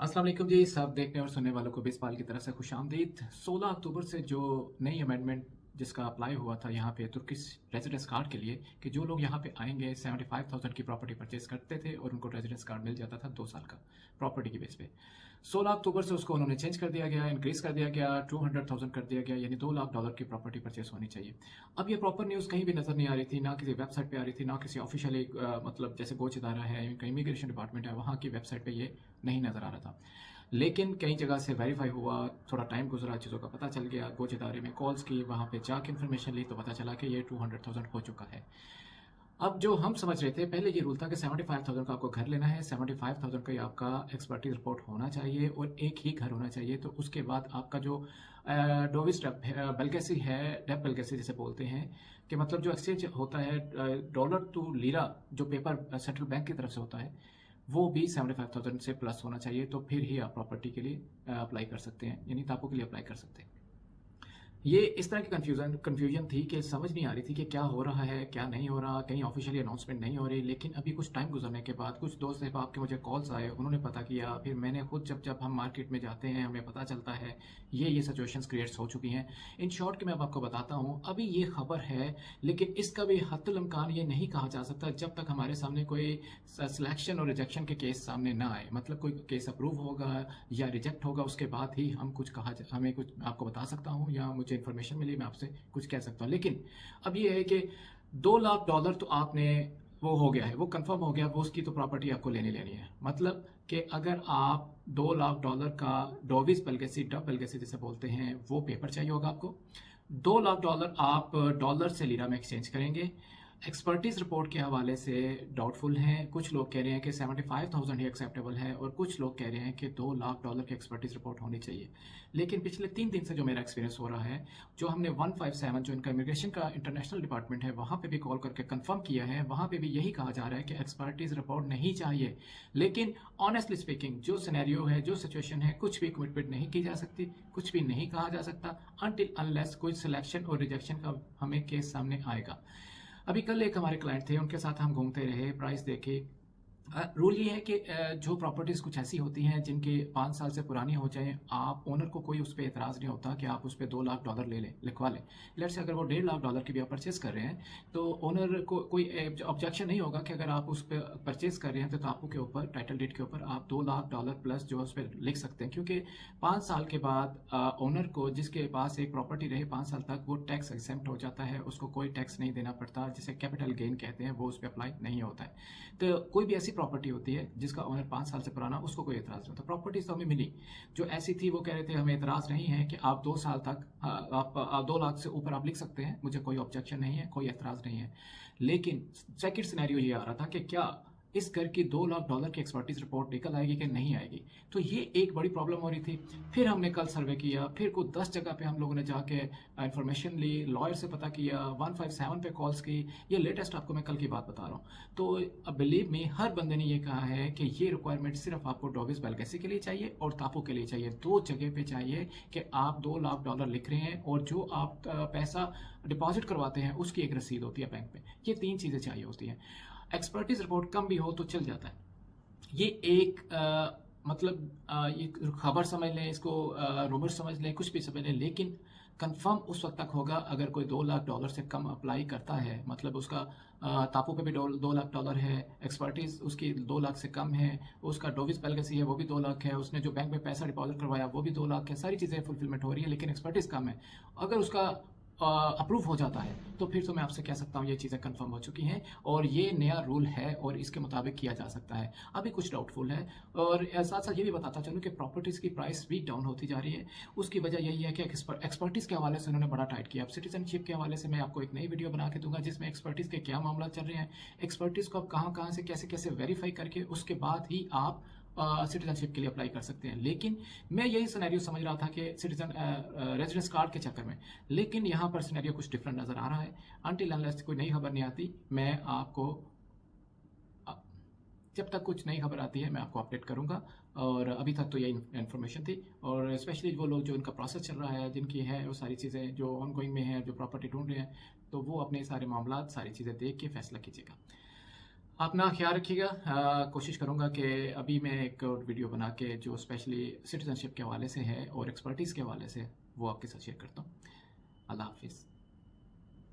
अस्सलाम वालेकुम जी, सब देखने और सुनने वालों को बेसपाल की तरफ से खुशामदीद। 16 अक्टूबर से जो नई अमेंडमेंट जिसका अप्लाई हुआ था यहाँ पे तुर्किश रेजिडेंस कार्ड के लिए कि जो लोग यहाँ पे आएंगे 75,000 की प्रॉपर्टी परचेज करते थे और उनको रेजिडेंस कार्ड मिल जाता था 2 साल का प्रॉपर्टी की बेस पे। 16 अक्टूबर से उसको उन्होंने चेंज कर दिया गया, इंक्रीज कर दिया गया, 200,000 कर दिया गया, यानी $2 लाख की प्रॉपर्टी परचेज होनी चाहिए। अब ये प्रॉपर न्यूज़ कहीं भी नजर नहीं आ रही थी, ना किसी वेबसाइट पे आ रही थी, ना किसी ऑफिशियल मतलब जैसे गोच इदारा है, इमिग्रेशन डिपार्टमेंट है, वहाँ की वेबसाइट पे ये नहीं नजर आ रहा था। लेकिन कई जगह से वेरीफाई हुआ, थोड़ा टाइम गुजरा, चीज़ों का पता चल गया, गोच इदारे में कॉल्स की, वहाँ पे जाके इन्फॉर्मेशन ली तो पता चला कि ये 200,000 हो चुका है। अब जो हम समझ रहे थे, पहले ये रूल था कि 75,000 का आपको घर लेना है, 75,000 का ही आपका एक्सपर्टीज रिपोर्ट होना चाहिए और एक ही घर होना चाहिए। तो उसके बाद आपका जो डोविस बेलगेसी है, डेप बेलगेसी जिसे बोलते हैं, कि मतलब जो एक्सचेंज होता है डॉलर टू लीरा, जो पेपर सेंट्रल बैंक की तरफ से होता है, वो भी 75,000 से प्लस होना चाहिए। तो फिर ही आप प्रॉपर्टी के लिए अप्लाई कर सकते हैं, यानी तापों के लिए अप्लाई कर सकते हैं। ये इस तरह की कंफ्यूजन थी कि समझ नहीं आ रही थी कि क्या हो रहा है, क्या नहीं हो रहा, कहीं ऑफिशियली अनाउंसमेंट नहीं हो रही। लेकिन अभी कुछ टाइम गुजरने के बाद कुछ दोस्त अहबाब के मुझे कॉल्स आए, उन्होंने पता किया, फिर मैंने खुद जब हम मार्केट में जाते हैं हमें पता चलता है ये सिचुएशंस क्रिएट्स हो चुकी हैं। इन शॉर्ट कि मैं अब आपको बताता हूँ, अभी ये खबर है, लेकिन इसका भी हत्तुल इम्कान ये नहीं कहा जा सकता जब तक हमारे सामने कोई सिलेक्शन और रिजेक्शन के केस सामने ना आए। मतलब कोई केस अप्रूव होगा या रिजेक्ट होगा, उसके बाद ही हम हमें कुछ आपको बता सकता हूँ या मुझे इन्फॉर्मेशन मिली मैं आपसे कुछ कह सकता हूँ। लेकिन अब ये है कि $2 लाख तो आपने वो हो गया है, वो कंफर्म हो गया, वो उसकी तो प्रॉपर्टी आपको लेनी है। मतलब कि अगर आप $2 लाख का डोविस बेलगेसी, डब बेलगेसी जिसे बोलते हैं, वो पेपर चाहिए होगा आपको। $2 लाख आप डॉलर से लीरा में एक्सचेंज करेंगे। एक्सपर्टीज रिपोर्ट के हवाले से डाउटफुल हैं, कुछ लोग कह रहे हैं कि 75,000 ही एक्सेप्टेबल है और कुछ लोग कह रहे हैं कि $2 लाख की एक्सपर्टीज रिपोर्ट होनी चाहिए। लेकिन पिछले 3 दिन से जो मेरा एक्सपीरियंस हो रहा है, जो हमने 157 जो इनका इमिग्रेशन का इंटरनेशनल डिपार्टमेंट है वहाँ पे भी कॉल करके कंफर्म किया है, वहाँ पे भी यही कहा जा रहा है कि एक्सपर्टीज रिपोर्ट नहीं चाहिए। लेकिन ऑनेस्टली स्पीकिंग जो सिनेरियो है, जो सिचुएशन है, कुछ भी कमिटमेंट नहीं की जा सकती, कुछ भी नहीं कहा जा सकता अनटिल अनलेस कोई सिलेक्शन और रिजेक्शन का हमें केस सामने आएगा। अभी कल एक हमारे क्लाइंट थे, उनके साथ हम घूमते रहे, प्राइस देखे। रूल ये है कि जो प्रॉपर्टीज कुछ ऐसी होती हैं जिनके 5 साल से पुरानी हो जाए, आप ओनर को कोई उस पर एतराज़ नहीं होता कि आप उस पर $2 लाख ले लें, लिखवा लें। लेट से अगर वो $1.5 की भी आप परचेज कर रहे हैं तो ओनर को कोई ऑब्जेक्शन नहीं होगा कि अगर आप उस पर परचेज कर रहे हैं तो आपको के ऊपर टाइटल डीड के ऊपर आप $2 लाख प्लस जो उस पर लिख सकते हैं। क्योंकि 5 साल के बाद ओनर को, जिसके पास एक प्रॉपर्टी रहे 5 साल तक, वो टैक्स एग्जेम्प्ट हो जाता है, उसको कोई टैक्स नहीं देना पड़ता, जिसे कैपिटल गेन कहते हैं, वो उस पर अप्लाई नहीं होता है। तो कोई भी ऐसी प्रॉपर्टी होती है जिसका ओनर 5 साल से पुराना, उसको कोई एतराज नहीं होता। प्रॉपर्टीज तो हमें मिली जो ऐसी थी, वो कह रहे थे हमें एतराज नहीं है कि आप 2 साल तक आप 2 लाख से ऊपर आप लिख सकते हैं, मुझे कोई ऑब्जेक्शन नहीं है, कोई एतराज नहीं है। लेकिन सेकंड सिनेरियो ये आ रहा था कि क्या इस घर की $2 लाख की एक्सपर्टीज रिपोर्ट निकल आएगी कि नहीं आएगी। तो ये एक बड़ी प्रॉब्लम हो रही थी। फिर हमने कल सर्वे किया, फिर कुछ 10 जगह पे हम लोगों ने जाके इन्फॉर्मेशन ली, लॉयर से पता किया, 157 पे कॉल्स की। ये लेटेस्ट आपको मैं कल की बात बता रहा हूँ। तो बिलीव मी, हर बंदे ने ये कहा है कि ये रिक्वायरमेंट सिर्फ आपको डोविस बेलगेसी के लिए चाहिए और तापो के लिए चाहिए। 2 जगह पे चाहिए कि आप $2 लाख लिख रहे हैं और जो आप पैसा डिपॉजिट करवाते हैं उसकी एक रसीद होती है बैंक में। ये 3 चीज़ें चाहिए होती हैं। एक्सपर्टीज रिपोर्ट कम भी हो तो चल जाता है। ये एक ये खबर समझ लें, इसको रूमर समझ लें, कुछ भी समझ लें, लेकिन कंफर्म उस वक्त तक होगा अगर कोई $2 लाख से कम अप्लाई करता है। मतलब उसका तापू पे भी $2 लाख है, एक्सपर्टीज उसकी 2 लाख से कम है, उसका डोविस बेलगेसी है वो भी 2 लाख है, उसने जो बैंक में पैसा डिपॉजिट करवाया वो भी 2 लाख है, सारी चीज़ें फुलफिलमेंट हो रही है, लेकिन एक्सपर्टीज कम है। अगर उसका अप्रूव हो जाता है तो फिर तो मैं आपसे कह सकता हूँ ये चीज़ें कंफर्म हो चुकी हैं और ये नया रूल है और इसके मुताबिक किया जा सकता है। अभी कुछ डाउटफुल है। और साथ साथ ये भी बताता चलूँ कि प्रॉपर्टीज़ की प्राइस भी डाउन होती जा रही है। उसकी वजह यही है कि एक्सपर्टीज़ के हवाले से उन्होंने बड़ा टाइट किया। अब सिटीजनशिप के हवाले से मैं आपको एक नई वीडियो बना के दूंगा जिसमें एक्सपर्टीज़ के क्या मामला चल रहे हैं, एक्सपर्टीज़ को आप कहाँ से कैसे कैसे वेरीफाई करके उसके बाद ही आप सिटीजनशिप के लिए अप्लाई कर सकते हैं। लेकिन मैं यही सिनेरियो समझ रहा था कि सिटीजन रेजिडेंस कार्ड के चक्कर में, लेकिन यहाँ पर सिनेरियो कुछ डिफरेंट नज़र आ रहा है। अनटिल अनलेस कोई नई खबर नहीं आती, मैं आपको जब तक कुछ नई खबर आती है मैं आपको अपडेट करूंगा। और अभी तक तो ये इन्फॉर्मेशन थी। और स्पेशली वो लोग जो इनका प्रोसेस चल रहा है, जिनकी है वो सारी चीज़ें जो ऑनगोइंग में है, जो प्रॉपर्टी ढूंढ रहे हैं, तो वो अपने सारे मामला, सारी चीज़ें देख के फैसला कीजिएगा। अपना ख्याल रखिएगा। कोशिश करूँगा कि अभी मैं एक और वीडियो बना के जो स्पेशली सिटीजनशिप के हवाले से है और एक्सपर्टीज़ के हवाले से वो आपके साथ शेयर करता हूँ। अल्लाह हाफिज़।